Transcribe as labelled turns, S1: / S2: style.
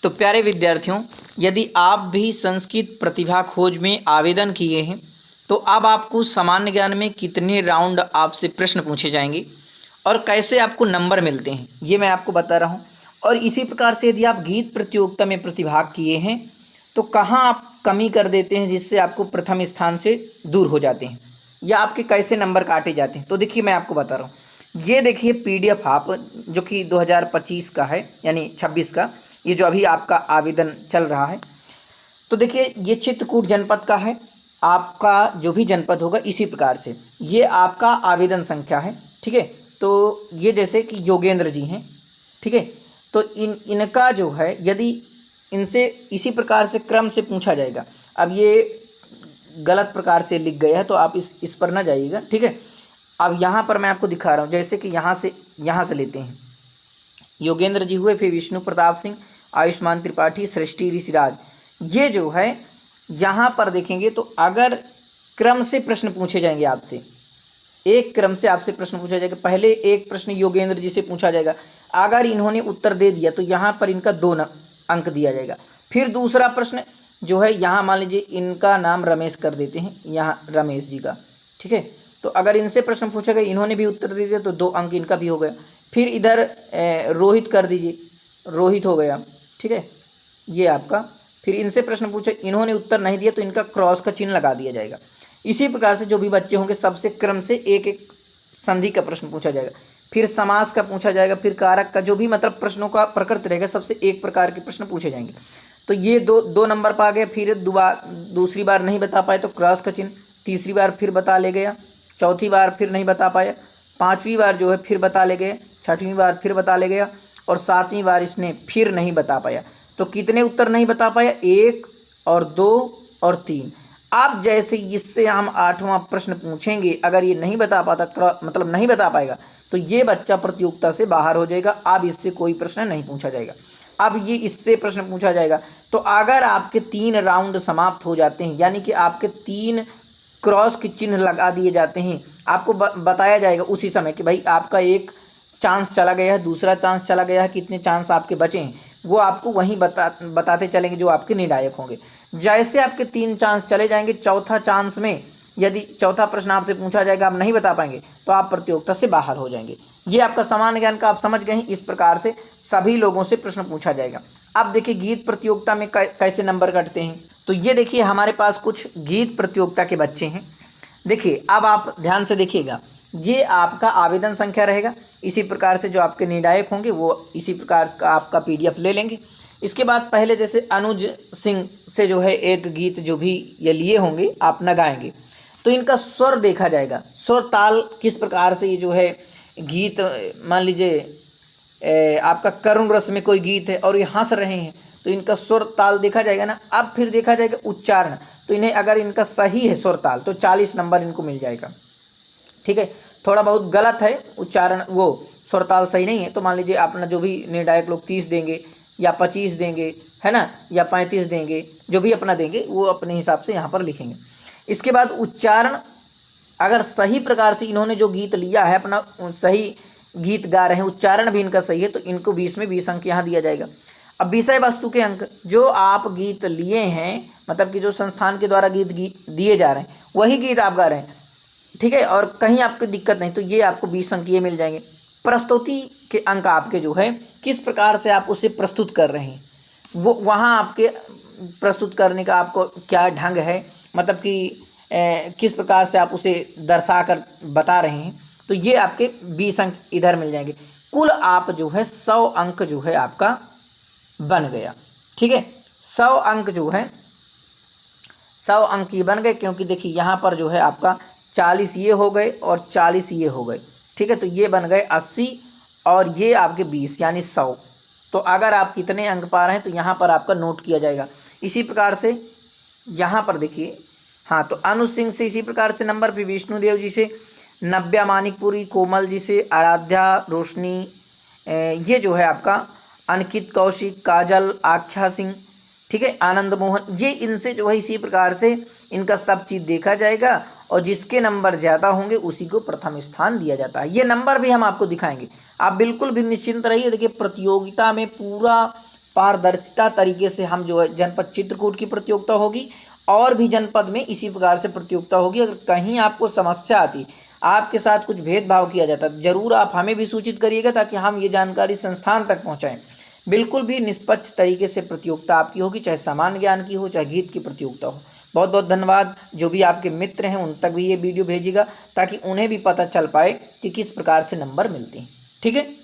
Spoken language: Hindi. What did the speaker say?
S1: तो प्यारे विद्यार्थियों, यदि आप भी संस्कृत प्रतिभा खोज में आवेदन किए हैं तो अब आपको सामान्य ज्ञान में कितने राउंड आपसे प्रश्न पूछे जाएंगे और कैसे आपको नंबर मिलते हैं ये मैं आपको बता रहा हूँ। और इसी प्रकार से यदि आप गीत प्रतियोगिता में प्रतिभाग किए हैं तो कहाँ आप कमी कर देते हैं जिससे आपको प्रथम स्थान से दूर हो जाते हैं या आपके कैसे नंबर काटे जाते हैं। तो देखिए मैं आपको बता रहा हूँ, ये देखिए PDF आप जो कि 2025 का है यानी 26 का, ये जो अभी आपका आवेदन चल रहा है। तो देखिए ये चित्रकूट जनपद का है, आपका जो भी जनपद होगा इसी प्रकार से ये आपका आवेदन संख्या है। ठीक है, तो ये जैसे कि योगेंद्र जी हैं, ठीक है, तो इनका जो है यदि इनसे इसी प्रकार से क्रम से पूछा जाएगा। अब ये गलत प्रकार से लिख गया है तो आप इस पर ना जाइएगा। ठीक है, अब यहाँ पर मैं आपको दिखा रहा हूँ, जैसे कि यहाँ से लेते हैं। योगेंद्र जी हुए, फिर विष्णु प्रताप सिंह, आयुष्मान त्रिपाठी, सृष्टि ऋषिराज। ये जो है यहाँ पर देखेंगे तो अगर क्रम से प्रश्न पूछे जाएंगे आपसे, एक क्रम से आपसे प्रश्न पूछा जाएगा। पहले एक प्रश्न योगेंद्र जी से पूछा जाएगा, अगर इन्होंने उत्तर दे दिया तो यहाँ पर इनका 2 अंक दिया जाएगा। फिर दूसरा प्रश्न जो है यहाँ मान लीजिए इनका नाम रमेश कर देते हैं, यहाँ रमेश जी का, ठीक है, तो अगर इनसे प्रश्न पूछा गया इन्होंने भी उत्तर दे दिया तो 2 अंक इनका भी हो गया। फिर इधर रोहित कर दीजिए, रोहित हो गया, ठीक है, ये आपका। फिर इनसे प्रश्न पूछा, इन्होंने उत्तर नहीं दिया तो इनका क्रॉस का चिन्ह लगा दिया जाएगा। इसी प्रकार से जो भी बच्चे होंगे सबसे क्रम से एक एक संधि का प्रश्न पूछा जाएगा, फिर समास का पूछा जाएगा, फिर कारक का, जो भी मतलब प्रश्नों का प्रकृति रहेगा सबसे एक प्रकार के प्रश्न पूछे जाएंगे। तो ये दो नंबर पर आ गया। फिर दूसरी बार नहीं बता पाए तो क्रॉस का चिन्ह, तीसरी बार फिर बता ले गया, चौथी बार फिर नहीं बता पाया, पाँचवीं बार जो है फिर बता ले गए, छठवीं बार फिर बता ले गया और सातवीं बार इसने फिर नहीं बता पाया। तो कितने उत्तर नहीं बता पाया? 1 और 2 और 3। अब जैसे इससे हम 8वां प्रश्न पूछेंगे, अगर ये नहीं बता पाता, मतलब नहीं बता पाएगा, तो ये बच्चा प्रतियोगिता से बाहर हो जाएगा। अब इससे कोई प्रश्न नहीं पूछा जाएगा। अब ये इससे प्रश्न पूछा जाएगा। तो अगर आपके 3 राउंड समाप्त हो जाते हैं, यानी कि आपके 3 क्रॉस के चिन्ह लगा दिए जाते हैं, आपको बताया जाएगा उसी समय कि भाई आपका एक चांस चला गया है, दूसरा चांस चला गया है, कितने चांस आपके बचे हैं, वो आपको वहीं बताते चलेंगे जो आपके निर्णायक होंगे। जैसे आपके 3 चांस चले जाएंगे, चौथा चांस में यदि चौथा प्रश्न आपसे पूछा जाएगा, आप नहीं बता पाएंगे तो आप प्रतियोगिता से बाहर हो जाएंगे। ये आपका सामान्य ज्ञान का आप समझ गए हैं। इस प्रकार से सभी लोगों से प्रश्न पूछा जाएगा। अब देखिए गीत प्रतियोगिता में कैसे नंबर कटते हैं। तो ये देखिए हमारे पास कुछ गीत प्रतियोगिता के बच्चे हैं। देखिए अब आप ध्यान से देखिएगा, ये आपका आवेदन संख्या रहेगा। इसी प्रकार से जो आपके निर्णायक होंगे वो इसी प्रकार का आपका PDF ले लेंगे। इसके बाद पहले जैसे अनुज सिंह से जो है एक गीत जो भी ये लिए होंगे आप न गाएंगे, तो इनका स्वर देखा जाएगा, स्वर ताल किस प्रकार से ये जो है गीत, मान लीजिए आपका करुण रस में कोई गीत है और ये हंस रहे हैं तो इनका स्वर ताल देखा जाएगा ना। अब फिर देखा जाएगा उच्चारण, तो इन्हें अगर इनका सही है स्वर ताल तो 40 नंबर इनको मिल जाएगा। ठीक है, थोड़ा बहुत गलत है उच्चारण, वो स्वर ताल सही नहीं है तो मान लीजिए अपना जो भी निर्णायक लोग 30 देंगे या 25 देंगे, है ना, या 35 देंगे, जो भी अपना देंगे वो अपने हिसाब से यहाँ पर लिखेंगे। इसके बाद उच्चारण, अगर सही प्रकार से इन्होंने जो गीत लिया है अपना सही गीत गा रहे हैं, उच्चारण भी इनका सही है तो इनको 20 में 20 अंक यहाँ दिया जाएगा। अब विषय वस्तु के अंक, जो आप गीत लिए हैं, मतलब कि जो संस्थान के द्वारा गीत दिए जा रहे हैं वही गीत आप गा रहे हैं, ठीक है, और कहीं आपको दिक्कत नहीं तो ये आपको 20 अंक ये मिल जाएंगे। प्रस्तुति के अंक आपके जो है किस प्रकार से आप उसे प्रस्तुत कर रहे हैं, वो वहाँ आपके प्रस्तुत करने का आपको क्या ढंग है, मतलब कि किस प्रकार से आप उसे दर्शा कर बता रहे हैं, तो ये आपके 20 अंक इधर मिल जाएंगे। कुल आप जो है 100 अंक जो है आपका बन गया। ठीक है, 100 अंक जो है 100 अंक ये बन गए, क्योंकि देखिए यहाँ पर जो है आपका 40 ये हो गए और 40 ये हो गए। ठीक है, तो ये बन गए 80 और ये आपके 20 यानी 100। तो अगर आप कितने अंक पा रहे हैं तो यहाँ पर आपका नोट किया जाएगा। इसी प्रकार से यहाँ पर देखिए, हाँ, तो अनुज सिंह से इसी प्रकार से नंबर, फिर विष्णुदेव जी से, नव्या मानिकपुरी, कोमल जी से, आराध्या, रोशनी, ये जो है आपका अंकित कौशिक, काजल, आख्या सिंह, ठीक है, आनंद मोहन, ये इनसे जो है इसी प्रकार से इनका सब चीज़ देखा जाएगा और जिसके नंबर ज़्यादा होंगे उसी को प्रथम स्थान दिया जाता है। ये नंबर भी हम आपको दिखाएंगे, आप बिल्कुल भी निश्चिंत रहिए। देखिए प्रतियोगिता में पूरा पारदर्शिता तरीके से हम जो है जनपद चित्रकूट की प्रतियोगिता होगी और भी जनपद में इसी प्रकार से प्रतियोगिता होगी। अगर कहीं आपको समस्या आती, आपके साथ कुछ भेदभाव किया जाता, जरूर आप हमें भी सूचित करिएगा ताकि हम ये जानकारी संस्थान तक पहुँचाएँ। बिल्कुल भी निष्पक्ष तरीके से प्रतियोगिता आपकी होगी, चाहे सामान्य ज्ञान की हो चाहे गीत की प्रतियोगिता हो। बहुत बहुत धन्यवाद। जो भी आपके मित्र हैं उन तक भी ये वीडियो भेजिएगा ताकि उन्हें भी पता चल पाए कि किस प्रकार से नंबर मिलते हैं। ठीक है।